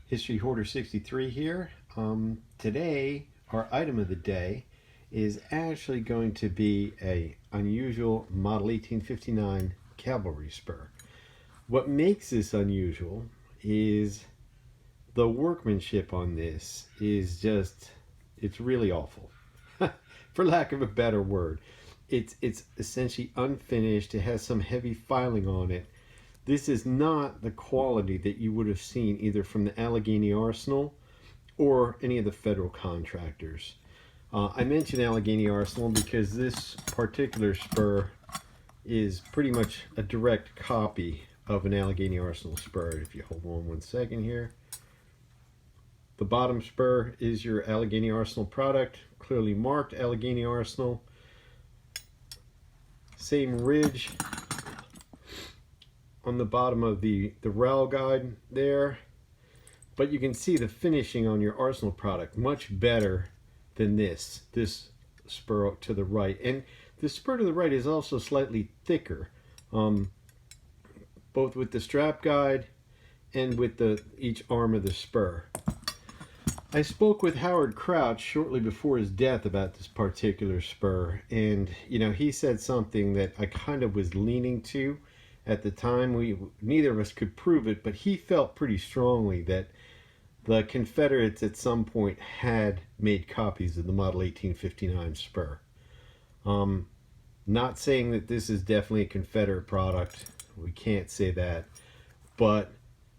History Hoarder 63 here. Today, our item of the day is actually going to be a unusual Model 1859 Cavalry Spur. What makes this unusual is the workmanship on this is just, it's really awful. For lack of a better word. It's essentially unfinished. It has some heavy filing on it. This is not the quality that you would have seen either from the Allegheny Arsenal or any of the federal contractors. I mention Allegheny Arsenal because this particular spur is pretty much a direct copy of an Allegheny Arsenal spur. If you hold on one second here. The bottom spur is your Allegheny Arsenal product, clearly marked Allegheny Arsenal. Same ridge on the bottom of the rail guide there, but you can see the finishing on your Arsenal product much better than this spur to the right, and the spur to the right is also slightly thicker, both with the strap guide and with each arm of the spur. I spoke with Howard Crouch shortly before his death about this particular spur, and he said something that I kind of was leaning to at the time. Neither of us could prove it, but he felt pretty strongly that the Confederates at some point had made copies of the Model 1859 spur. Not saying that this is definitely a Confederate product. We can't say that, but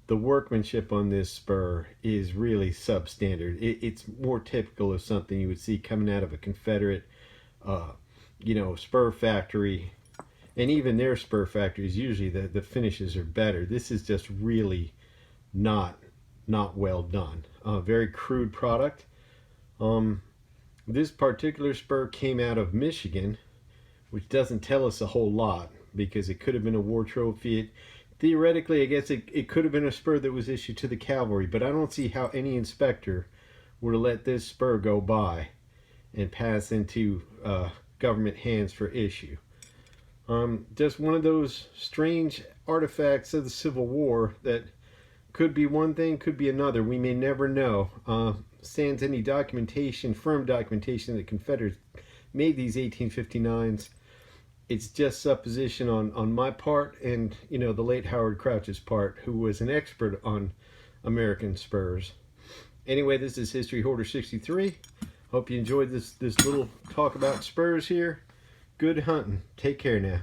the workmanship on this spur is really substandard. It's more typical of something you would see coming out of a Confederate, spur factory. And even their spur factories, usually the finishes are better. This is just really not well done. Very crude product. This particular spur came out of Michigan, which doesn't tell us a whole lot because it could have been a war trophy. Theoretically, I guess it could have been a spur that was issued to the cavalry, but I don't see how any inspector would have let this spur go by and pass into government hands for issue. Just one of those strange artifacts of the Civil War that could be one thing, could be another. We may never know. Sans any documentation, firm documentation that Confederates made these 1859s. It's just supposition on my part and, the late Howard Crouch's part, who was an expert on American spurs. Anyway, this is History Hoarder 63. Hope you enjoyed this little talk about spurs here. Good hunting. Take care now.